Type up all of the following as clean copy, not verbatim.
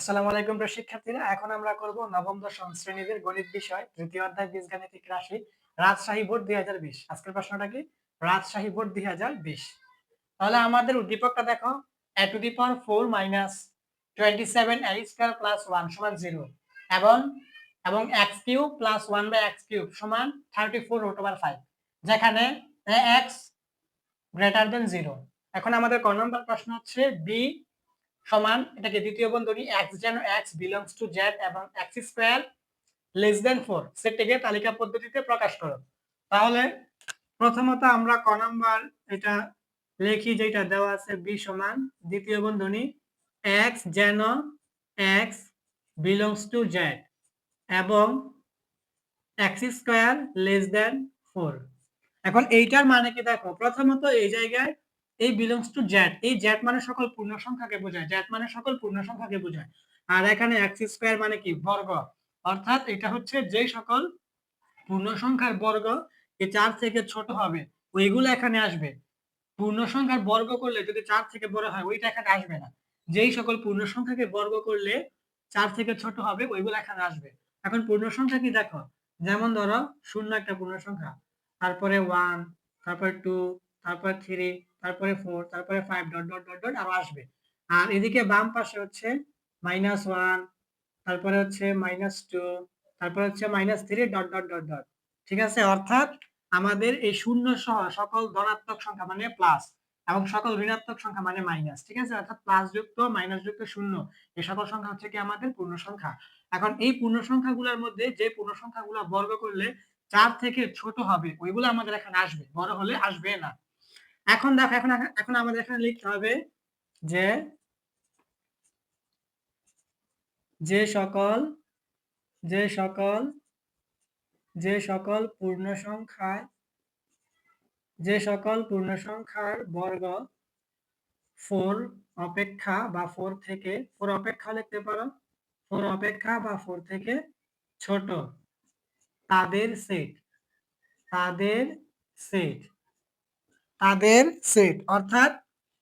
আসসালামু আলাইকুম প্রিয় শিক্ষার্থীরা। এখন আমরা করব নবম দশম শ্রেণীদের গণিত বিষয় তৃতীয় অধ্যায় বীজগাণিতিক রাশি, রাজশাহী বোর্ড 2020। আজকের প্রশ্নটা কি? রাজশাহী বোর্ড 2020। তাহলে আমাদের উদ্দীপকটা দেখো, a to the power 4 minus 27 a square plus 1 সমান 0 এবং x cube plus 1 by x cube সমান 34 root over 5, যেখানে x গ্রেটার দেন 0। এখন আমাদের ক নম্বর প্রশ্ন হচ্ছে বি সমান, এটাকে দ্বিতীয় বন্ধনী x যেন x বিলংস টু z এবং x স্কয়ার লেস দেন 4 সেটটিকে তালিকা পদ্ধতিতে প্রকাশ করো। তাহলে প্রথমত আমরা ক নাম্বার এটা লিখি, যেটা দেওয়া আছে b সমান দ্বিতীয় বন্ধনী x যেন x বিলংস টু z এবং x স্কয়ার লেস দেন 4। এখন এইটার মানে কি দেখো, প্রথমত এই জায়গায় এই বিলংস টু জেড, এই জেড মানে সকল পূর্ণ সংখ্যাকে বোঝায়, জেড মানে সকল পূর্ণ সংখ্যাকে বোঝায়। আর এখানে এক্স স্কয়ার মানে কি? বর্গ। অর্থাৎ এটা হচ্ছে যে সকল পূর্ণ সংখ্যার বর্গ এই 4 থেকে ছোট হবে ওইগুলো এখানে আসবে। পূর্ণ সংখ্যার বর্গ করলে যদি 4 থেকে বড় হয় ওইটা এখানে আসবে না। যেই সকল পূর্ণ সংখ্যাকে বর্গ করলে 4 থেকে ছোট হবে ওইগুলো এখানে আসবে। এখন পূর্ণ সংখ্যা কি দেখো, যেমন ধরো 0 একটা পূর্ণ সংখ্যা, তারপরে 1, তারপরে 2, তারপরে 3, তারপরে 4, তারপরে 5 ডট ডট ডট ডট আরো আসবে। আর এদিকে বাম পাশে হচ্ছে -1, তারপরে হচ্ছে -2, তারপরে হচ্ছে -3 ডট ডট ডট ডট। ঠিক আছে? অর্থাৎ আমাদের এই শূন্য সহ সকল ধনাত্মক সংখ্যা মানে প্লাস এবং সকল ঋণাত্মক সংখ্যা মানে মাইনাস। ঠিক আছে? অর্থাৎ প্লাস যুক্ত মাইনাস যুক্ত শূন্য, এই সকল সংখ্যা হচ্ছে কি আমাদের পূর্ণ সংখ্যা। এখন এই পূর্ণ সংখ্যাগুলোর মধ্যে যে পূর্ণ সংখ্যাগুলো বর্গ করলে 4 থেকে ছোট হবে ওইগুলো আমাদের এখানে আসবে, বড় হলে আসবে না। এখন দেখো, এখন আমাদের এখানে লিখতে হবে যে যে সকল যে সকল যে সকল পূর্ণ সংখ্যায় যে সকল পূর্ণ সংখ্যার বর্গ 4 অপেক্ষা বা 4 থেকে 4 অপেক্ষা লিখতে পারো, 4 অপেক্ষা বা 4 থেকে ছোট, তাদের সেট তাদের সেট তাদের সেট অর্থাৎ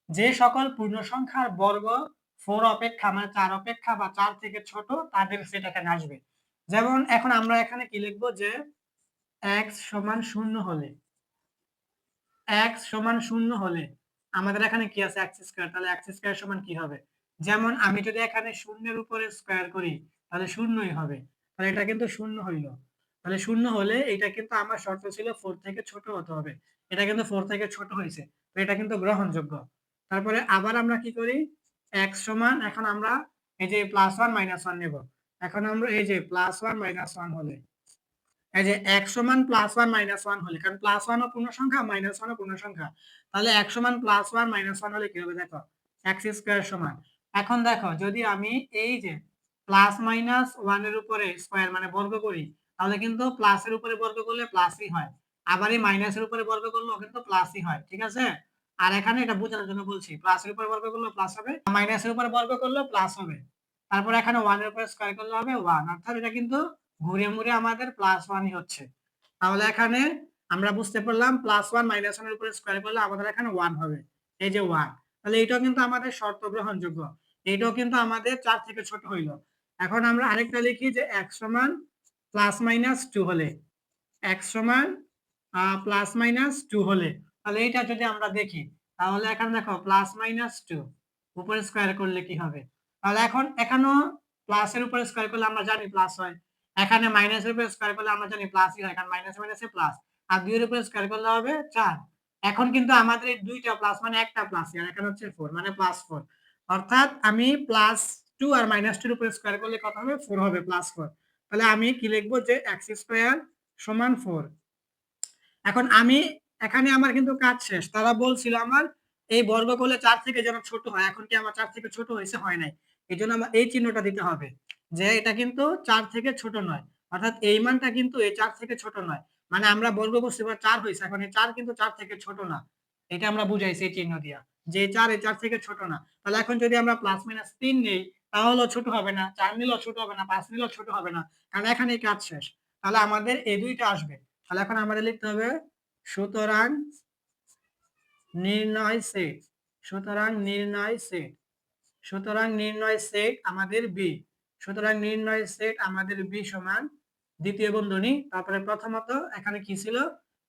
যে সকল পূর্ণ সংখ্যার বর্গ 4 অপেক্ষা মানে 4 অপেক্ষা বা 4 থেকে ছোট তাদের সেট এখানে আসবে। যেমন এখন আমরা এখানে কি লিখবো, যে x সমান 0 হলে আমাদের এখানে কি আছে? x square. তাহলে x স্কয়ার সমান কি হবে? যেমন আমি যদি এখানে শূন্যের উপরে স্কয়ার করি তাহলে শূন্যই হবে। তাহলে এটা কিন্তু শূন্য হইল। তাহলে শূন্য হলে এটা কিন্তু আমার শর্ত ছিল 4 থেকে ছোট হতে হবে। এটা কিন্তু 4 থেকে ছোট হয়েছে, তো এটা কিন্তু গ্রহণযোগ্য। তারপরে আবার আমরা কি করি, x সমান, এখন আমরা এই যে +1 -1 নেব। এখন আমরা এই যে +1 -1 হলে, এই যে x সমান +1 -1 হলে, কারণ +1 ও পূর্ণ সংখ্যা -1 ও পূর্ণ সংখ্যা, তাহলে x সমান +1 -1 হলে কি হবে দেখো, x স্কয়ার সমান। এখন দেখো যদি আমি এই যে প্লাস মাইনাস 1 এর উপরে স্কয়ার মানে বর্গ করি তাহলে কিন্তু প্লাসের উপরে বর্গ করলে প্লাসই হয়, আবার এই মাইনাসের উপরে বর্গ করলেও কিন্তু প্লাসই হয়। ঠিক আছে? আর এখানে এটা বোঝানোর জন্য বলছি, প্লাসের উপরে বর্গ করলে প্লাস হবে, মাইনাসের উপরে বর্গ করলে প্লাস হবে, তারপর এখানে 1 এর উপরে স্কয়ার করলে হবে 1, অর্থাৎ এটা কিন্তু ঘুরে মুড়ে আমাদের +1ই হচ্ছে। তাহলে এখানে আমরা বুঝতে পারলাম +1 -1 এর উপরে স্কয়ার করলে আমাদের এখানে 1 হবে, এই যে 1। তাহলে এটাও কিন্তু আমাদের শর্ত গ্রহণযোগ্য, এটাও কিন্তু আমাদের 4 থেকে ছোট হইল। এখন আমরা আরেকটা লিখি যে x সমান +-2 হলে, x সমান +-2 হলে, তাহলে এইটা যদি আমরা দেখি তাহলে এখানে দেখো +-2 উপরে স্কয়ার করলে কি হবে? তাহলে এখন এখানেও প্লাসের উপরে স্কয়ার করলে আমরা জানি প্লাস হয়, এখানে মাইনাসের উপরে স্কয়ার করলে আমরা জানি প্লাসই হয়, কারণ মাইনাসে মাইনাসে প্লাস, আর 2 এর উপরে স্কয়ার করলে হবে 4। এখন কিন্তু আমাদের এই দুইটা প্লাস মানে একটা প্লাস, আর এখানে হচ্ছে 4 মানে +4, অর্থাৎ আমি +2 আর -2 এর উপরে স্কয়ার করলে কত হবে? 4 হবে, +4। তাহলে আমি কি লিখবো, যে x স্কয়ার সমান 4। এখন আমি এখানে আমার কিন্তু কাজ শেষ। তারা বলছিল আমার এই বর্গ করলে 4 থেকে যেন ছোট হয়, এখন কি আমার 4 থেকে ছোট হয়েছে? হয় নাই। এজন্য আমার এই চিহ্নটা দিতে হবে যে এটা কিন্তু 4 থেকে ছোট নয়, অর্থাৎ এই মানটা কিন্তু এই 4 থেকে ছোট নয়। মানে আমরা বর্গ করছি বা 4 হয়েছে, এখন এই 4 কিন্তু 4 থেকে ছোট না, এটা আমরা বুঝাইছি এই চিহ্ন দিয়া, যে 4 এই 4 থেকে ছোট না। তাহলে এখন যদি আমরা +-3 নেই তাহলেও ছোট হবে না, 4 নিলেও ছোট হবে না, 5 নিলেও ছোট হবে না, কারণ এখানে কাজ শেষ। তাহলে আমাদের এই দুইটা আসবে। তাহলে এখন আমাদের লিখতে হবে সুতরাং নির্ণয় সেট, সুতরাং নির্ণয় সেট সুতরাং নির্ণয় সেট আমাদের বি। সুতরাং নির্ণয় সেট আমাদের বি সমান দ্বিতীয় বন্ধনী, তারপরে প্রথমত এখানে কি ছিল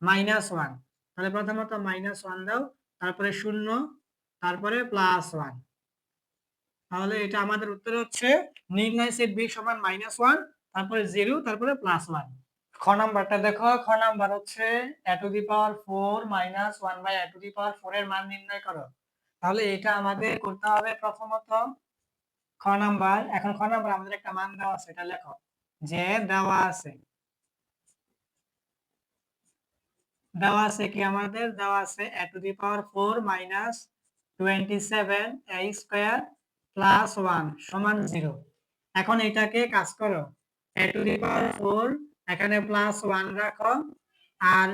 -1, তাহলে প্রথমত -1 দাও, তারপরে 0, তারপরে +1। তাহলে এটা আমাদের উত্তর হচ্ছে নির্ণয় সেট বি সমান -1, তারপরে 0, তারপরে +1। খ নাম্বারটা দেখো, খ নাম্বার হচ্ছে a to the power 4 - 1 by a to the power 4 এর মান নির্ণয় করো। তাহলে এটা আমাদের করতে হবে প্রথমত খ নাম্বার। এখন খ নাম্বার আমাদের একটা মান দেওয়া আছে, এটা লেখো যে দেওয়া আছে কি আমাদের দেওয়া আছে a to the power 4 - 27 a square plus 1 সমান 0। এখন এটাকে কাজ করো, a টু দি পাওয়ার 4 এখানে +1 রাখো, আর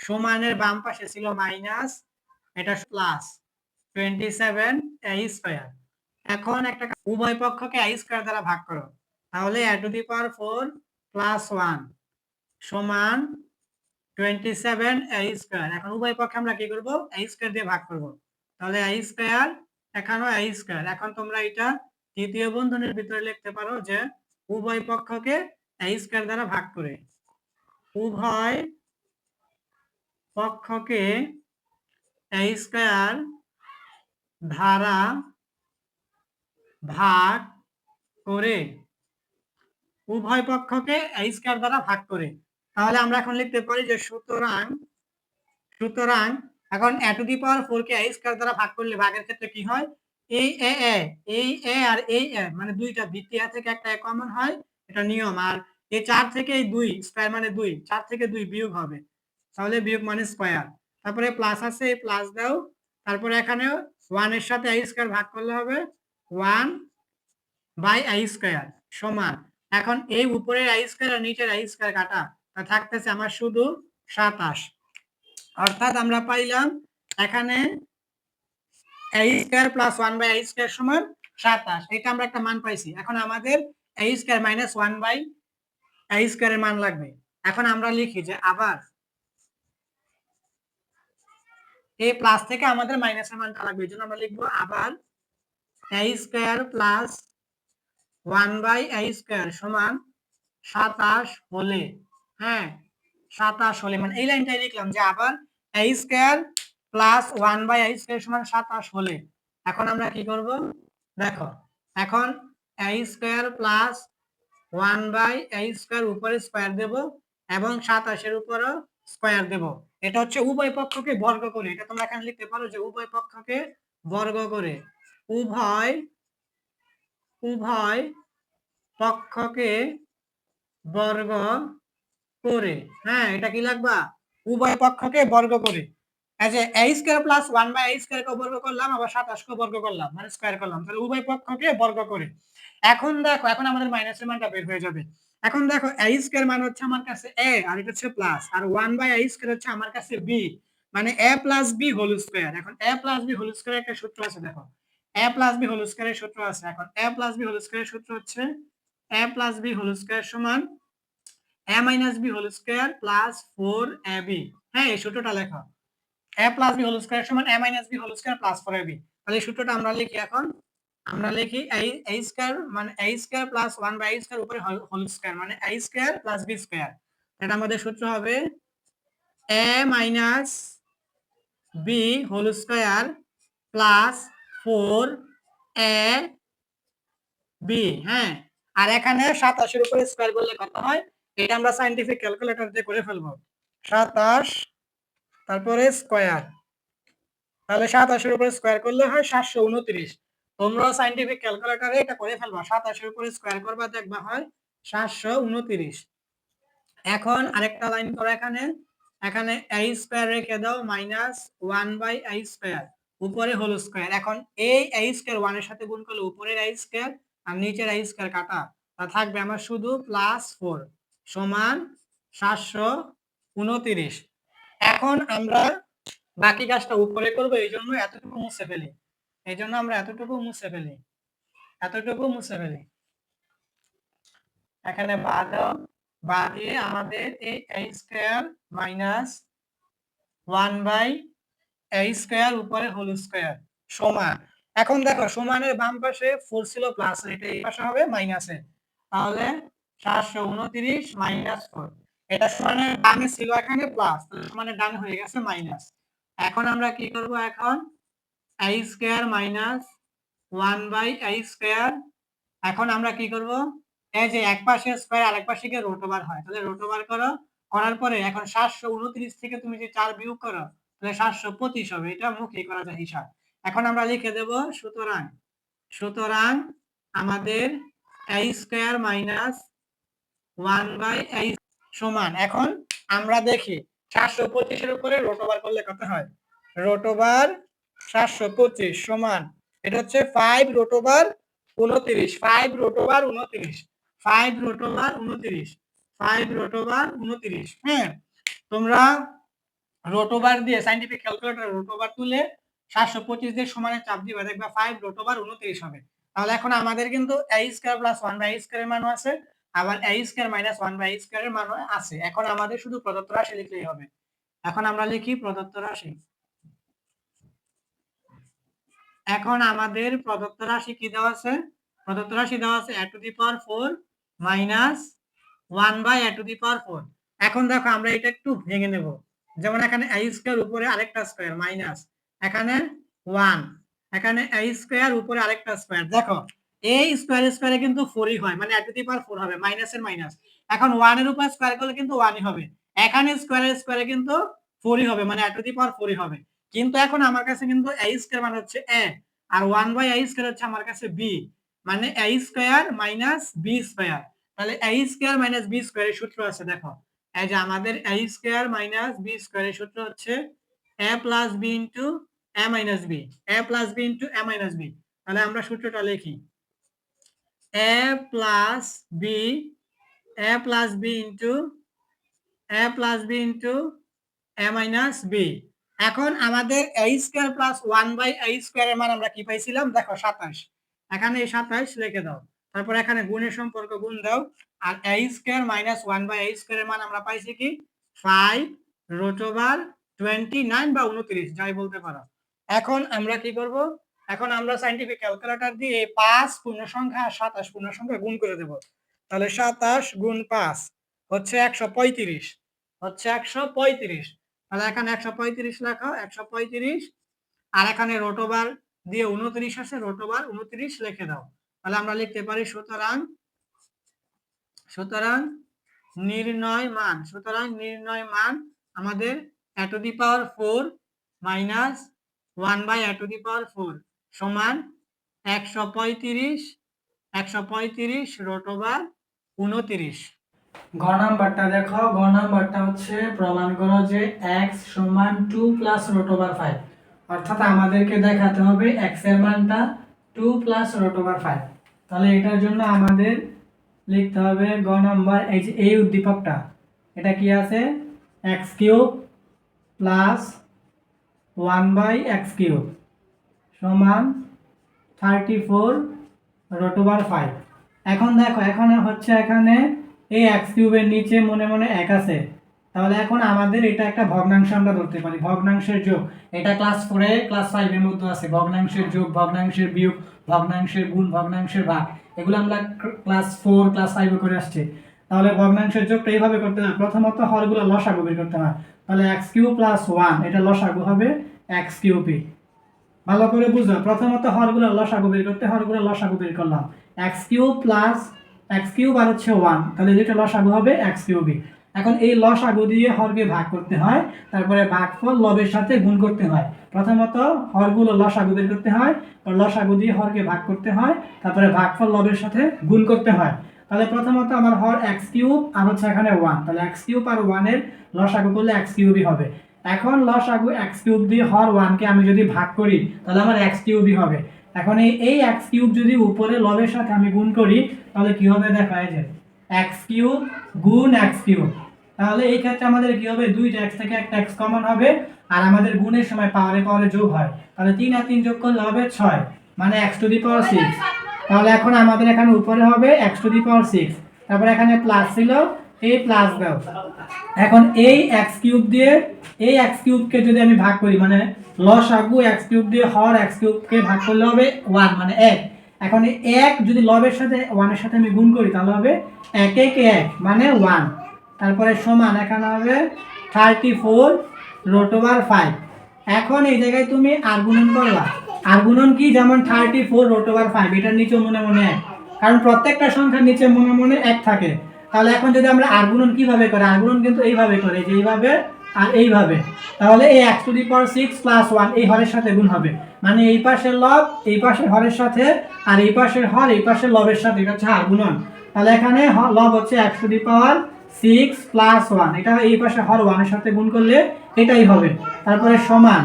সমানের বাম পাশে ছিল মাইনাস, এটা প্লাস 27 a স্কয়ার। এখন একটা উভয় পক্ষকে a স্কয়ার দ্বারা ভাগ করো, তাহলে a টু দি পাওয়ার 4 +1 সমান 27 a স্কয়ার। এখন উভয় পক্ষে আমরা কি করব, a স্কয়ার দিয়ে ভাগ করব, তাহলে a স্কয়ার এখানেও a স্কয়ার। এখন তোমরা এটা তৃতীয় বন্ধনীর ভিতরে লিখতে পারো যে উভয় পক্ষকে a স্কয়ার দ্বারা ভাগ করে, উভয় পক্ষকে a স্কয়ার দ্বারা ভাগ করে, উভয় পক্ষকে a স্কয়ার দ্বারা ভাগ করে। তাহলে আমরা এখন লিখতে পারি যে সুতরাং এখন a to the power 4 K a square দ্বারা ভাগ করলে ভাগের ক্ষেত্রে কি হয়, এই a আর এই a মানে দুইটা ভিত্তি a থেকে একটা a কমন হয়, এটা নিয়ম। আর এই 4 থেকে এই 2 স্কয়ার মানে 2, 4 থেকে 2 বিয়োগ হবে, তাহলে বিয়োগ মানে স্কয়ার। তারপরে প্লাস আছে, এই প্লাস দাও, তারপরে এখানে 1 এর সাথে a স্কয়ার ভাগ করলে হবে 1 বাই a স্কয়ার সমান, এখন এই উপরের a স্কয়ার আর নিচের a স্কয়ার কাটা, তা থাকতেছে আমার শুধু 27। অর্থাৎ আমরা পাইলাম এখানে a square plus 1 by a square সমান 27। এটা আমরা একটা মান পাইছি। এখন আমাদের a square minus 1 by a স্কয়ারের মান লাগবে। এখন আমরা লিখি যে আবার এই প্লাস থেকে আমাদের মাইনাসের মানটা লাগবে, এজন্য আমরা লিখব আবার a square plus 1 by a square সমান 27 হলে, হ্যাঁ 27 হলে, মানে এই লাইনটাই লিখলাম যে আবার a square plus 1 by a square সমান 27 হলে। এখন আমরা কি করব দেখো, এখন a square plus 1 by a square উপরে স্কয়ার দেব এবং 27 এর উপরও স্কয়ার দেব। এটা হচ্ছে উভয় পক্ষকে বর্গ করে, এটা তোমরা এখানে লিখতে পারো যে উভয় পক্ষকে বর্গ করে, উভয় পক্ষকে বর্গ করে, হ্যাঁ এটা কি লাগবা, উভয় পক্ষকে বর্গ করে। এই যে a square plus 1 by a square কে বর্গ করলাম, আবার 27 কে বর্গ করলাম, মানে স্কয়ার করলাম, তাহলে উভয় পক্ষকে বর্গ করে। এখন দেখো, এখন আমাদের মাইনাসের মানটা বের হয়ে যাবে। এখন দেখো a স্কয়ার মান হচ্ছে আমার কাছে a, আর এটা হচ্ছে প্লাস, আর 1 বাই a স্কয়ার হচ্ছে আমার কাছে b, মানে a plus b whole square. এখন a প্লাস b হোল স্কয়ারের একটা সূত্র আছে, দেখো a প্লাস b হোল স্কয়ারের সূত্র আছে। এখন a প্লাস b হোল স্কয়ারের সূত্র হচ্ছে a plus b whole square সমান a minus b whole square plus 4ab। হ্যাঁ এই সূত্রটা লেখো, a plus b whole square সমান a minus b whole square plus 4ab। তাহলে এই সূত্রটা আমরা লিখি, এখন আমরা লিখি a স্কয়ার মানে a square plus 1 by a square উপরে হোল স্কয়ার মানে a square plus b square. এটা আমাদের সূত্র হবে a minus b whole square plus 4ab। হ্যাঁ, আর এখানে 27 এর উপরে স্কয়ার করলে কত হয়, এটা আমরা সায়েন্টিফিক ক্যালকুলেটর দিয়ে করে ফেলবো। 27 তারপরে স্কয়ার, তাহলে 27 এর উপরে স্কয়ার করলে হয় 729। তোমরা সায়েন্টিফিক ক্যালকুলেটরে এটা করে ফেলবা, 27 এর উপরে স্কয়ার করবা দেখবা হয় 729। এখন আরেকটা লাইন করো, এখানে এখানে a স্কয়ার রেখে দাও মাইনাস 1 বাই a স্কয়ার উপরে হোল স্কয়ার। এখন এই a স্কয়ার 1 এর সাথে গুণ করলে উপরের a স্কয়ার আর নিচের a স্কয়ার কাটা, তা থাকবে আমার শুধু প্লাস 4 সমান 729। এখন আমরা বাকি কাজটা উপরে করব, এই জন্য এতটুকু মুছে ফেলি, এই জন্য আমরা এতটুকু মুছে ফেলি, এখানে বাদ দিয়ে আমাদের এই a square minus 1 by a square উপরে হোল স্কয়ার সমান, এখন দেখো সমানের বাম পাশে 4 ছিল প্লাস, এটা এই পাশে হবে মাইনাসে, তাহলে 729 মাইনাস 4, এটা সমানের ডানে ছিল এখানে প্লাস, সমানের ডানে হয়ে গেছে মাইনাস। এখন আমরা কি করব, এখন a square minus 1/a square. এখন আমরা কি করব, এই যে এক পাশে স্কয়ার আরেক পাশে গিয়ে রুট ওভার হয়, তাহলে রুট ওভার করো, করার পরে এখন 729 থেকে তুমি যে 4 বিয়োগ করো তাহলে 725 হবে, এটা মুখে করা যায় হিসাব। এখন আমরা লিখে দেব সুতরাং, সুতরাং আমাদের a স্কয়ার মাইনাস 1/a সমান, এখন আমরা দেখি 725 এর উপরে রুট ওভার করলে কত হয়, রুট ওভার 725 সমান, এটা হচ্ছে 5 root over 29, 5 root over 29, 5 root over 29, 5 root over 29। হ্যাঁ, তোমরা রুট ওভার দিয়ে সাইন্টিফিক ক্যালকুলেটর রুট ওভার তুলে 725 দিয়ে সমানে চাপ দিবা, দেখবা 5 রুট ওভার 29 হবে। তাহলে এখন আমাদের কিন্তু a square plus 1/a square এর মানও আছে, আবার a square minus 1/a square এর মানও আছে। এখন আমাদের শুধু প্রদত্ত রাশি লিখলেই হবে। এখন আমরা লিখি প্রদত্ত রাশি। এখন আমাদের প্রদত্ত রাশি কি দেওয়া আছে, প্রদত্ত রাশি দেওয়া আছে a to the power 4 minus 1/a to the power 4। এখন দেখো আমরা এটা একটু ভেঙে নেব, যেমন এখানে a স্কয়ার উপরে আরেকটা স্কয়ার মাইনাস, এখানে 1, এখানে a স্কয়ার উপরে আরেকটা স্কয়ার, দেখো a স্কয়ার স্কয়ারে কিন্তু 4ই হয়, মানে a টু দি পাওয়ার 4 হবে, মাইনাসের মাইনাস। এখন 1 এর উপর স্কয়ার করলে কিন্তু 1ই হবে, এখানে স্কয়ারের স্কয়ারে কিন্তু 4ই হবে, মানে a টু দি পাওয়ার 4ই হবে। কিন্তু এখন আমার কাছে কিন্তু a স্কয়ার মানে হচ্ছে a, আর 1/a স্কয়ার হচ্ছে আমার কাছে b, মানে a square minus b square. তাহলে a স্কয়ার মাইনাস b স্কয়ারের সূত্র আছে, দেখো এই যে আমাদের a স্কয়ার মাইনাস b স্কয়ারের সূত্র হচ্ছে a plus b into a minus b, a plus b into a minus b। তাহলে আমরা সূত্রটা লিখি, a plus b, a plus b into a plus b into a minus b। এখন আমাদের a square plus 1/a square এর মান আমরা কি পাইছিলাম, দেখো 27, এখানে এই 27 লিখে দাও, তারপর এখানে গুণের সম্পর্ক গুণ দাও, আর a square minus 1/a square এর মান আমরা পাইছি কি 5 রুট ওভার 29 বা 29 যাই বলতে পারো। এখন আমরা কি করব, এখন আমরা সাইন্টিফিক ক্যালকুলেটর দিয়ে 5 পূর্ণ সংখ্যা আর 27 পূর্ণ সংখ্যা গুণ করে দেব। তাহলে 27 গুণ 5 হচ্ছে 135, হচ্ছে 135। তাহলে এখানে 135 লেখো, 135, আর এখানে রুট ওভার দিয়ে 29 আছে, রুট ওভার 29 লিখে দাও। তাহলে আমরা লিখতে পারি সুতরাং, সুতরাং নির্ণয় মান, সুতরাং নির্ণয় মান আমাদের a to the power 4 minus 1/a to the power 4 সমান 135, 135 রুট ওভার 29। গ নাম্বারটা দেখো, গ নাম্বারটা হচ্ছে প্রমাণ করো যে x সমান 2 প্লাস রুট ওভার 5, অর্থাৎ আমাদেরকে দেখাতে হবে x এর মানটা 2 প্লাস রুট ওভার 5। তাহলে এটার জন্য আমাদের লিখতে হবে গ নাম্বার, এই যে এই উদ্দীপকটা, এটা কি আছে x cube plus 1/x cube সমান 34 রুট ওভার 5। এখন দেখো এখানে হচ্ছে, এখানে এই x কিউবের নিচে মনে মনে 1 আছে, তাহলে এখন আমাদের এটা একটা ভগ্নাংশ আমরা ধরতে পারি, ভগ্নাংশের যোগ। এটা ক্লাস 4 এ ক্লাস 5 এর মধ্যে আছে, ভগ্নাংশের যোগ, ভগ্নাংশের বিয়োগ, ভগ্নাংশের গুণ, ভগ্নাংশের ভাগ, এগুলো আমরা ক্লাস 4 ক্লাস 5 এ করে আসছি। তাহলে ভগ্নাংশের যোগটা এইভাবে করতে হয়, প্রথমত হরগুলো লসাগু বের করতে হয়। তাহলে x কিউব প্লাস 1, এটা লসাগু হবে x কিউবই। ভালো করে বুঝো, প্রথমত হরগুলো লসাগু বের করতে, হরগুলো লসাগু বের করলাম, x cube plus x cube আর হচ্ছে 1, তাহলে যেটা লসাগু হবে x কিউবই। এখন এই লসাগু দিয়ে হরকে ভাগ করতে হয়, তারপরে ভাগফল লবের সাথে গুণ করতে হয়। প্রথমত হরগুলো লসাগু বের করতে হয়, লসাগু দিয়ে হরকে ভাগ করতে হয়, তারপরে ভাগফল লবের সাথে গুণ করতে হয়। তাহলে প্রথমত আমার হর x কিউব আর হচ্ছে এখানে 1, তাহলে x কিউব আর 1 এর লসাগু করলে x কিউবই হবে। এখন লসাগু x কিউব দিয়ে হর 1 কে আমি যদি ভাগ করি তাহলে আমার x কিউবই হবে। এখন এই x কিউব যদি উপরে লবের সাথে আমি গুণ করি তাহলে কি হবে, দেখো এই যে x কিউব গুণ x কিউব, তাহলে এই ক্ষেত্রে আমাদের কি হবে, দুইটা x থেকে একটা x কমন হবে, আর আমাদের গুণের সময় পাওয়ারে পাওয়ারে যোগ হয়, তাহলে 3 আর 3 যোগ করলে হবে 6, মানে x টু দি পাওয়ার 6। তাহলে এখন আমাদের এখানে উপরে হবে x টু দি পাওয়ার 6, তারপর এখানে প্লাস ছিল, এই প্লাস দাও। এখন এই x কিউব দিয়ে এই x কিউবকে যদি আমি ভাগ করি মানে লসাগু x কিউব দিয়ে হর x কিউবকে ভাগ করলে হবে 1 মানে 1। এখন এই 1 যদি লবের সাথে 1 এর সাথে আমি গুণ করি তাহলে হবে 1 1 1 মানে 1। তারপরে সমান এখানে হবে 34 রুট ওভার 5। এখন এই জায়গায় তুমি আর গুণন করবা। আর গুণন কি যেমন 34 রুট ওভার 5 এটার নিচে মনে মনে 1, কারণ প্রত্যেকটা সংখ্যার নিচে মনে মনে 1 থাকে। তাহলে এখন যদি আমরা আর গুণন কিভাবে করি, আর গুণন কিন্তু এইভাবে করে, যে এইভাবে আর এইভাবে। তাহলে এই x to the power 6 plus 1 এই হরের সাথে গুণ হবে, মানে এই পাশের লব এই পাশের হরের সাথে আর এই পাশের হর এই পাশের লবের সাথে, এটা হচ্ছে আর গুণন। তাহলে এখানে লব হচ্ছে x to the power 6 plus 1, এটা এই পাশে হর 1 এর সাথে গুণ করলে এটাই হবে। তারপরে সমান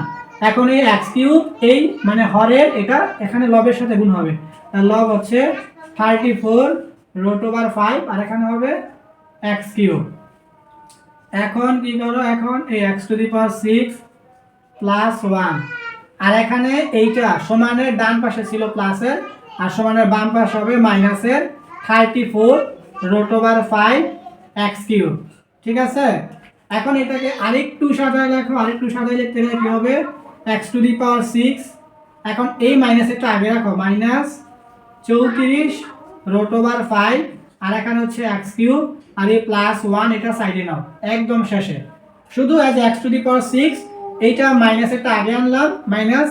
এখন এই x কিউব এই মানে হরের এটা এখানে লবের সাথে গুণ হবে, তার লব হচ্ছে 34 রুট ওভার 5 আর এখানে হবে x কিউব। এখন কি করো, এখন এই x to the power 6 plus 1 আর এখানে এইটা সমানের ডান পাশে ছিল প্লাসের আর সমানের বাম পাশে হবে মাইনাসের 34 রুট ওভার 5 x কিউব। ঠিক আছে, এখন এটাকে আরেকটু সাজায় লেখো, আরেকটু সাজায় লিখতে গেলে কি হবে x টু দি পাওয়ার 6, এখন এই মাইনাসেরটা আগে রাখো, মাইনাস 34 রুট ওভার 5 আর এখানে হচ্ছে x কিউব আর এই প্লাস 1 এটা সাইডে নাও একদম শেষে। শুধু as x to the power 6 এইটা মাইনাসেরটা আগে আনলাম, minus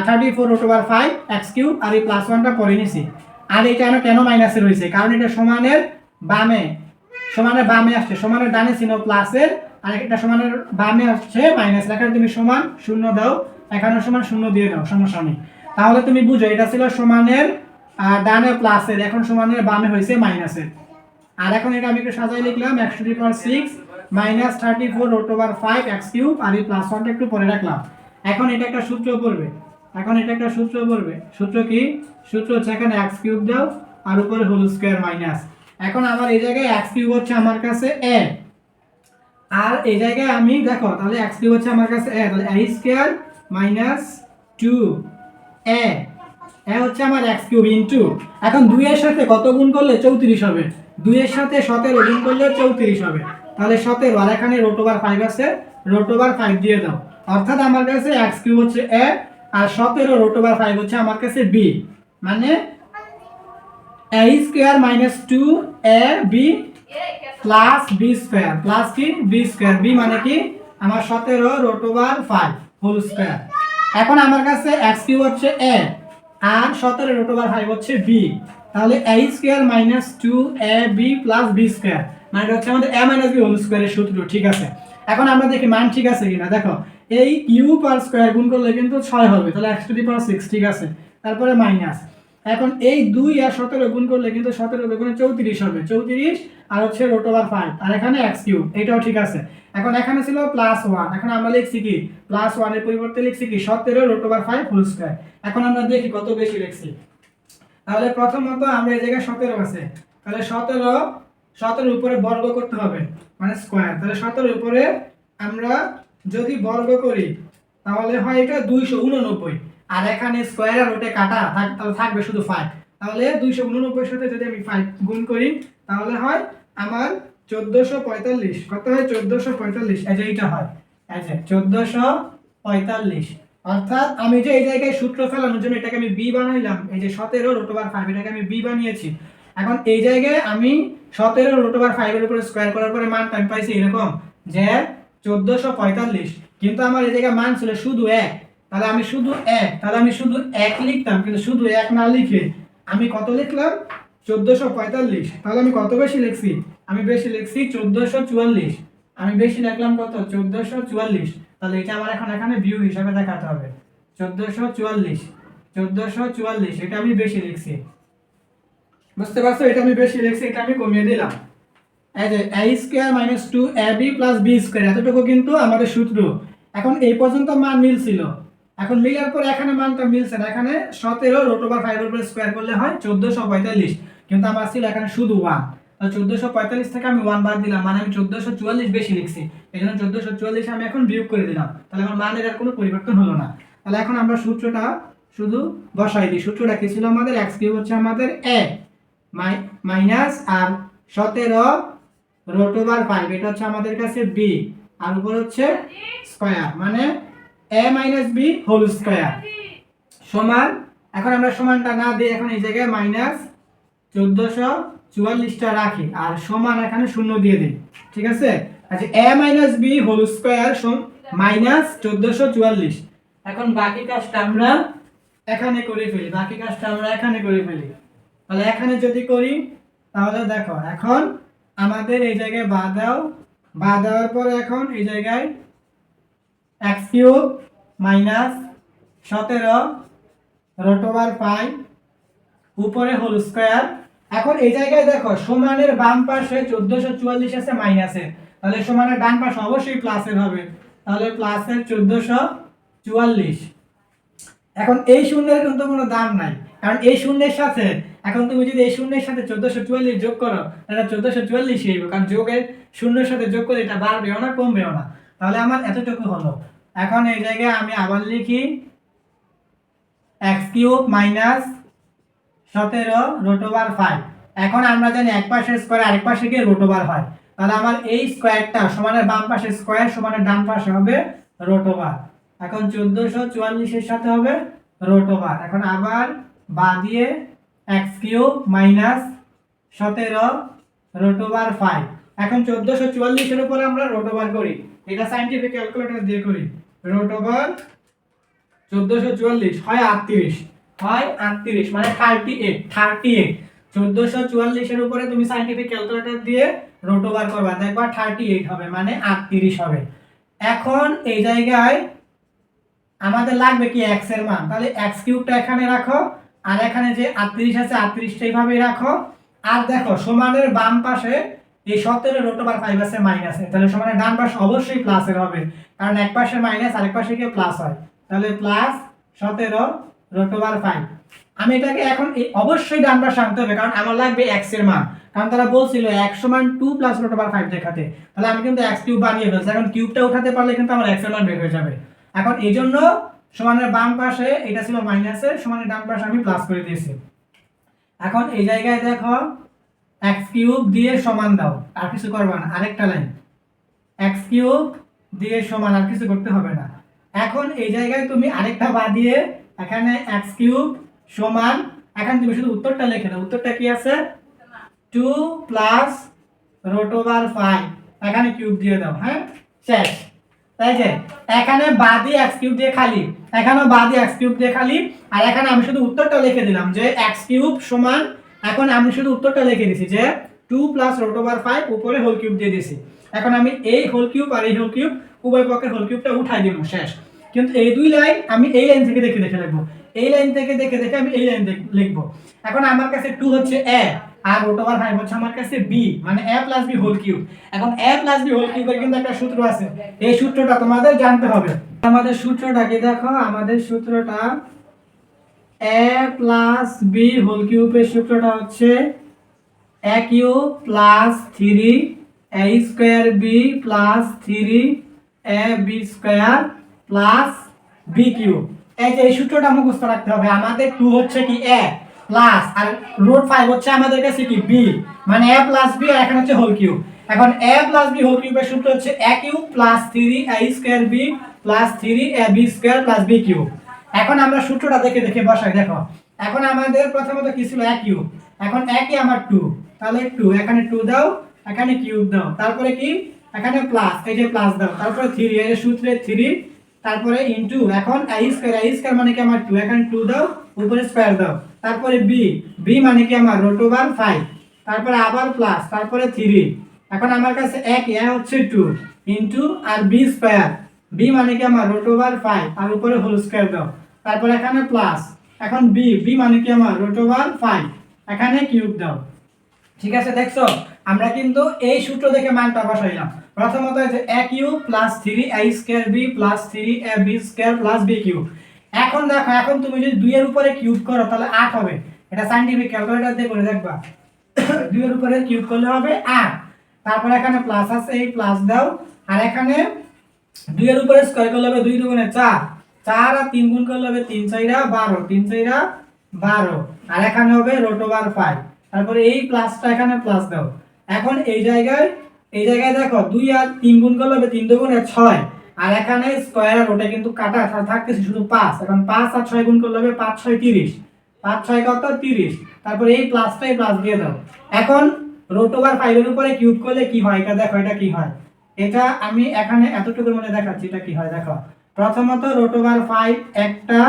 34 root over 5 x cube আর এই প্লাস 1টা পরে নিছি। আর এটা কেন মাইনাসের হয়েছে, কারণ এটা সমানের বামে আসছে, সমানের ডানে ছিল প্লাসের আর এটা সমানের বামে আসছে মাইনাস। এখানে তুমি সমান শূন্য দাও, এখানে সমান শূন্য দিয়ে দাও, সমস্যা নেই। তাহলে তুমি বুঝো এটা ছিল সমানের ডানে প্লাসের, এখন সমানের বামে হয়েছে মাইনাসের। আর এখন এটা আমি একটু সাজাই লিখলাম x to the power 6 minus 34 root over 5 x cube আর এই প্লাস 1টা একটু পরে রাখলাম। এখন এটা একটা সূত্র পড়বে, সূত্র কি, সূত্র হচ্ছে এখানে x কিউব দাও আর উপরে হোল স্কয়ার মাইনাস। এখন আমার এই জায়গায় x কিউব হচ্ছে আমার কাছে a আর এই জায়গায় আমি দেখো তাহলে x কিউব হচ্ছে আমার কাছে a, তাহলে a স্কয়ার মাইনাস 2a হচ্ছে আমার x কিউব ইনটু, এখন 2 এর সাথে কত গুণ করলে 34 হবে, 2 এর সাথে 17 গুণ করলে 34 হবে, তাহলে 17 আর এখানে রুট ওভার 5 আছে, রুট ওভার 5 দিয়ে দাও। অর্থাৎ আমার কাছে x কিউব হচ্ছে a আর 17 রুট ওভার 5 হচ্ছে আমার কাছে b, মানে a square minus 2ab plus b square, plus কি b স্কয়ার, b মানে কি আমার 17 রুট ওভার 5 হোল স্কয়ার। এখন আমার কাছে x কিউব হচ্ছে a আর 17 রুট ওভার 5 হচ্ছে b, তাহলে a square minus 2ab plus b square, মানে এটা হচ্ছে আমাদের a মাইনাস b হোল স্কয়ারের সূত্র। ঠিক আছে, এখন আমরা দেখি মান ঠিক আছে কিনা। দেখো এই u পার স্কয়ার গুণ করলে কিন্তু 6 হবে, তাহলে x টু দি পাওয়ার 6 ঠিক আছে, তারপরে মাইনাস, এখন এই 2 আর 17 গুণ করলে কিন্তু 17 গুণে 34 হবে, 34 আর হচ্ছে রুট ওভার 5 আর এখানে x কিউব, এটাও ঠিক আছে। এখন এখানে ছিল প্লাস 1, এখন আমরা লিখছি কি প্লাস 1 এর পরিবর্তে লিখছি কি 17 রুট ওভার 5 হোল স্কয়ার। এখন আমরা দেখি কত বেশি লিখছি, তাহলে প্রথমত আমরা এই জায়গায় 17 আছে, তাহলে 17 উপরে বর্গ করতে হবে মানে স্কয়ার, তাহলে 17 উপরে আমরা যদি বর্গ করি তাহলে হয় এটা 289 আর এখানে স্কয়ার আর ওটা কাটা তাহলে থাকবে শুধু 5, তাহলে 289 এর সাথে যদি আমি 5 গুণ করি তাহলে হয় আমার 1445, কত হয় 1445, এই যে এটা হয় এই যে 1445। অর্থাৎ আমি যে এই জায়গায় সূত্র ফেলানোর জন্য এটাকে আমি b বানাইলাম, এই যে 17 রুট ওভার 5 এটাকে আমি b বানিয়েছি। এখন এই জায়গায় আমি 17 রুট ওভার 5 এর উপরে স্কয়ার করার পরে মান টাইম পাইছি এরকম যে 1445, কিন্তু আমার এই জায়গায় মান ছিল শুধু 1, তাহলে আমি শুধু 1, তাহলে আমি শুধু 1 লিখতাম, কিন্তু শুধু 1 না লিখে আমি কত লিখলাম 1445, তাহলে আমি কত বেশি লিখছি, আমি বেশি লিখছি 1444, আমি বেশি লিখলাম কত 1444, তাহলে এটা আমার এখন এখানে ভিউ হিসাবে দেখাতে হবে 1444 এটা আমি বেশি লিখছি, বুঝতে পারছো, এটা আমি বেশি লিখছি, এটা আমি কমিয়ে দিলাম। এই যে a square minus 2ab plus b square এতটুকু কিন্তু আমাদের সূত্র। এখন এই পর্যন্ত মান মিলছিল, এখন মিলার পর এখানে মানটা মিলছে না, এখানে 17 রুট ওভার 5 এর উপরে স্কয়ার করলে হয় 1445, কিন্তু আমার ছিল এখানে শুধু 1, তাহলে 1445 থেকে আমি 1 বাদ দিলাম, মানে আমি 1444 বেশি লিখছি, এজন্য 1444 আমি এখন বিয়োগ করে দিলাম, তাহলে আমার মানের আর কোনো পরিবর্তন হলো না। তাহলে এখন আমরা সূত্রটা শুধু বসাই দিই, সূত্রটা কি ছিল আমাদের, x কিউব হচ্ছে আমাদের a মাইনাস আর 17 রুট ওভার 5, এটা হচ্ছে আমাদের কাছে b, আর উপর হচ্ছে স্কয়ার, মানে a - b হোল স্কয়ার সমান, এখন আমরা সমানটা না দিয়ে এখন এই জায়গায় -1444টা রাখি আর সমান এখানে শূন্য দিয়ে দিই, ঠিক আছে। আচ্ছা, a - b হোল স্কয়ার -1444, এখন বাকি কাজটা আমরা এখানে করে ফেলি, তাহলে এখানে যদি করি তাহলে দেখো এখন আমাদের এই জায়গায় বা দেওয়ার পরে এখন এই জায়গায় x³ - 17 রুট ওভার 5 উপরে হোল স্কয়ার। এখন এই জায়গায় দেখো সমানের বাম পাশে 1444 আছে মাইনাসে, তাহলে সমানের ডান পাশে অবশ্যই প্লাসের হবে, তাহলে প্লাসের 1444। এখন এই শূন্যের কিন্তু কোনো দাম নাই, কারণ এই শূন্যের সাথে এখন তুমি যদি এই শূন্যের সাথে 1444 যোগ করো তাহলে 1444 হইবে, কারণ যোগের শূন্যের সাথে যোগ করে এটা বাড়বেও না কমবেও না, তাহলে আমার এতটুকু হলো। এখন এই জায়গায় আমি আবার লিখি x³ - 17 রুট ওভার 5। এখন আমরা জানি এক পাশের স্কয়ার আরেক পাশে গিয়ে রুট ওভার হয়, তাহলে আমার এই স্কয়ারটা সমানের বাম পাশে স্কয়ার সমানের ডান পাশে হবে রুট ওভার। এখন 1444 এর সাথে হবে রুট ওভার, এখন আবার বা দিয়ে x³ - 17 রুট ওভার 5। এখন 1444 এর উপরে আমরা রুট ওভার করি, এটা সায়েন্টিফিক ক্যালকুলেটর দিয়ে করি। রুট ওভার 1444 হয় 38 মানে 38। 1444 এর উপরে তুমি সায়েন্টিফিক ক্যালকুলেটর দিয়ে রুট ওভার করবা, দেখবা 38 হবে, মানে 38 হবে। এখন এই জায়গায় আমাদের লাগবে কি x এর মান, তাহলে x³ এখানে রাখো আর এখানে যে 38 আছে 38টা এইভাবে রাখো, আর দেখো সমানের বাম পাশে এই 17 রুট ওভার 5 আছে মাইনাসে, তাহলে সমানের ডান পাশে অবশ্যই প্লাসের হবে, কারণ এক পাশে মাইনাস আরেক পাশে গিয়ে প্লাস হয়, তাহলে প্লাস 17 রুট ওভার 5। আমি এটাকে এখন অবশ্যই ডান পাশে আনতে হবে, কারণ আমার লাগবে x এর মান, কারণ তারা বলছিল x = 2 + রুট ওভার 5 দেখাতে, তাহলে আমি কিন্তু x³ বানিয়ে ফেলছি, এখন কিউবটা উঠাতে পারলে কিন্তু আমার x এর মান বের হয়ে যাবে। এখন এইজন্য সমানের বাম পাশে এটা ছিল মাইনাসের, সমানের ডান পাশে আমি প্লাস করে দিয়েছি। এখন এই জায়গায় দেখো x³ দিয়ে সমান দাও, আর কিছু করবে না, আরেকটা লাইন x³ দিয়ে সমান, আর কিছু করতে হবে না। এখন এই জায়গায় তুমি আরেকটা বা দিয়ে এখানে x³ সমান, এখন তুমি শুধু উত্তরটা লিখে দাও, উত্তরটা কি আছে 2 + রুট ওভার 5, এখানে কিউব দিয়ে দাও, হ্যাঁ শেষ। তাই যে এখানে বা দিয়ে x³ দিয়ে খালি, এখানেও বা দিয়ে x³ দিয়ে খালি, আর এখানে আমি শুধু উত্তরটা লিখে দিলাম যে x³ সমান, এখন আমি শুধু উত্তরটা লিখে দিছি যে 2 + রুট ওভার 5 উপরে হোল কিউব দিয়ে দিছি। এখন আমি এই হোল কিউব আর এই হোল কিউব উভয় পক্ষের হোল কিউবটা উঠাই দিব, শেষ। কিন্তু এই দুই লাইন আমি এই লাইন থেকে দেখে লিখবো, এই লাইন থেকে দেখে আমি এই লাইন লিখবো। এখন আমার কাছে 2 হচ্ছে a আর রুট ওভার 5 হচ্ছে আমার কাছে b, মানে a + b হোল কিউব। এখন a + b হোল কিউবের কিন্তু একটা সূত্র আছে, এই সূত্রটা তোমাদের জানতে হবে। আমাদের সূত্রটা কি দেখো, আমাদের সূত্রটা a + b হোল কিউবের সূত্রটা হচ্ছে a³ + 3a² b + 3ab² + b³ এই যে এই সূত্রটা মুখস্থ রাখতে হবে। আমাদের 2 হচ্ছে কি a প্লাস আর রুট 5 হচ্ছে আমাদের কাছে কি b, মানে a + b আর এখানে হচ্ছে হোল কিউব। এখন a + b হোল কিউবের সূত্র হচ্ছে a³ + 3a² b + 3ab² + b³। এখন আমরা সূত্রটা দেখে বসাই, দেখো এখন আমাদের প্রথমত কি ছিল a³, এখন a কি আমার 2, তাহলে 2 এখানে 2 দাও, এখানে কিউব দাও, তারপরে কি এখানে প্লাস, এই যে প্লাস দাও, তারপরে 3 এই সূত্রে 3, তারপরে ইনটু, এখন a² মানে কি আমার 2, এখানে 2 দাও, উপরে স্কয়ার দাও, তারপরে b মানে কি আমার রুট ওভার 5, তারপরে আবার প্লাস, তারপরে 3, এখন আমার কাছে a কি, a হচ্ছে 2 ইনটু আর b², b মানে কি আমার রুট ওভার 5 আর উপরে হোল স্কয়ার দাও, তারপর এখানে প্লাস, এখন b মানে কি আমার রুট ওভার 5, এখানে কিউব দাও। ঠিক আছে, দেখছো আমরা কিন্তু এই সূত্র দেখে মানটা বসাইলাম। প্রথমত যে a³ + 3a² b + 3ab² + b³। এখন দেখো, এখন তুমি যদি 2 এর উপরে কিউব করো তাহলে 8 হবে, এটা সায়েন্টিফিক ক্যালকুলেটর দিয়ে করে দেখবা 2 এর উপরে কিউব করলে হবে 8, তারপর এখানে প্লাস আছে, এই প্লাস দাও, আর এখানে 2 এর উপরে স্কয়ার করলে হবে 2 × 2 = 4, 4 আর 3 গুণ করলে হবে 3 × 4 = 12, 3 × 4 = 12, আর এখানে হবে রুট ওভার 5, তারপরে এই প্লাসটা এখানে প্লাস দাও। এখন এই জায়গায় এই জায়গায় দেখো 2 আর 3 গুণ করলে হবে 3 দুগুণে 6, আর এখানে স্কয়ার আর ওটা কিন্তু কাটা থাকতেছে শুধু 5। এখন 5 আর 6 গুণ করলে হবে 5 6 30, 5 6 কত 30। তারপর এই প্লাসটাই প্লাস দিয়ে দাও। এখন রুট ওভার 5 এর উপরে কিউব করলে কি হয় এটা দেখো, এটা কি হয়। এটা আমি এখানে এতটুকুর মধ্যে দেখাচ্ছি এটা কি হয় দেখো। প্রথমত রুট ওভার 5 একটা,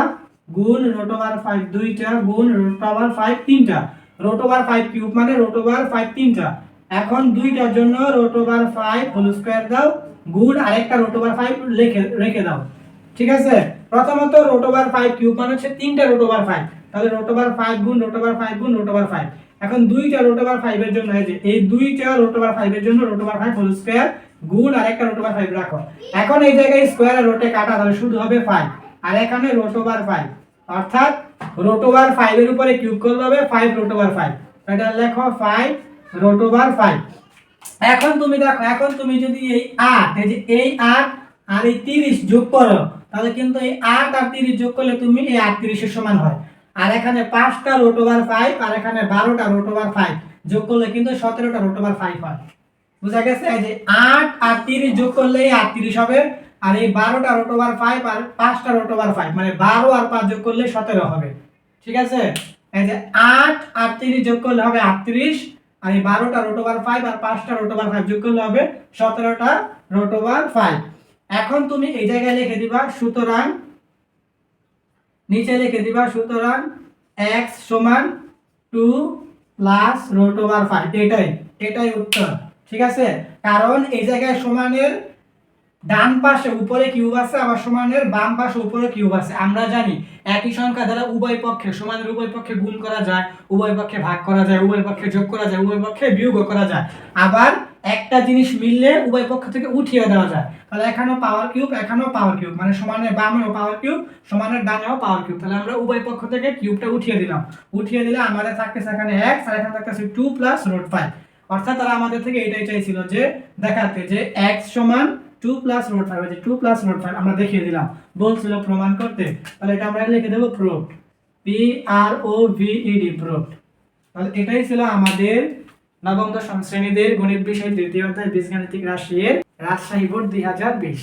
গুণ রুট ওভার 5 দুইটা, গুণ রুট ওভার 5 তিনটা। রুট ওভার 5 কিউব মানে রুট ওভার 5 তিনটা। এখন দুইটার জন্য রুট ওভার 5 হোল স্কয়ার দাও, গুণ আরেকটা রুট ওভার 5 রেখে দাও। ঠিক আছে, প্রথমত রুট ওভার 5 কিউব মানে হচ্ছে তিনটা রুট ওভার 5, তাহলে রুট ওভার 5 গুণ রুট ওভার 5 গুণ রুট ওভার 5। এখন দুইটা রুট ওভার 5 এর জন্য এই দুইটা রুট ওভার 5 এর জন্য রুট ওভার 5 হোল স্কয়ার গুণ আরেকটা রুট ওভার 5 রাখো। এখন এই জায়গায় স্কয়ার আর রুটে কাটা, তাহলে শুধু হবে 5, আর এখানে রুট ওভার 5, অর্থাৎ রুট ওভার 5 এর উপরে কিউব করলে হবে 5 রুট ওভার 5। এটা লেখো 5 রুট ওভার 5। এখন তুমি দেখো, এখন তুমি যদি এই 8, এই যে এই 8 আর এই 30 যোগ করো, তাহলে কিন্তু এই 8 আর 30 যোগ করলে তুমি এই 38 এর সমান হয়। আর এখানে 5টা রুট ওভার 5 আর এখানে 12টা রুট ওভার 5 যোগ করলে কিন্তু 17টা রুট ওভার 5 হয়। বুঝা গেছে? এই যে 8 আর 30 যোগ করলে 38 হবে, আর এই 12টা রুট ওভার 5 আর 5টা রুট ওভার 5 মানে 12 আর 5 যোগ করলে 17 হবে। ঠিক আছে, এই যে 8 আর 30 যোগ করলে হবে 38, আর এই 12টা রুট ওভার 5 আর 5টা রুট ওভার 5 যোগ করলে হবে 17টা রুট ওভার 5। এখন তুমি এই জায়গায় লিখে দিবা সুতরাং, নিচে লিখে দিবা সুতরাং x সমান 2 প্লাস রুট ওভার 5। এটাই উত্তর। ঠিক আছে, কারণ এই জায়গায় সমানের ডান পাশে উপরে কিউব আছে, আবার সমানের বাম পাশে উপরে কিউব আছে। আমরা জানি একই সংখ্যা দ্বারা উভয় পক্ষে সমানের উভয় পক্ষে গুণ করা যায়, উভয় পক্ষে ভাগ করা যায়, উভয় পক্ষে যোগ করা যায়, উভয় পক্ষে বিয়োগ করা যায়, আবার একটা জিনিস মিললে উভয় পক্ষ থেকে উঠিয়ে দেওয়া যায়। তাহলে এখানেও পাওয়ার কিউব, এখানেও পাওয়ার কিউব, মানে সমানের বামেও পাওয়ার কিউব, সমানের ডানেও পাওয়ার কিউব। তাহলে আমরা উভয় পক্ষ থেকে কিউবটা উঠিয়ে দিলাম। উঠিয়ে দিলে আমাদের থাকতেছে এখানে x, আর এখানে থাকতেছে 2 প্লাস রুট 5। অর্থাৎ তারা আমাদের থেকে এটাই চাইছিল যে দেখাতে যে x সমান 2 প্লাস রুট 5, এই যে 2 প্লাস রুট 5 আমরা দেখিয়ে দিলাম, বলছিল প্রমাণ করতে। তাহলে এটা আমরা লিখে দেব proved, P R O V E D proved. তাহলে এটাই ছিল আমাদের নবম দশম শ্রেণীদের গণিত বিষয় দ্বিতীয় অধ্যায় বীজগাণিতিক রাশি এর রাজশাহী বোর্ড 2020।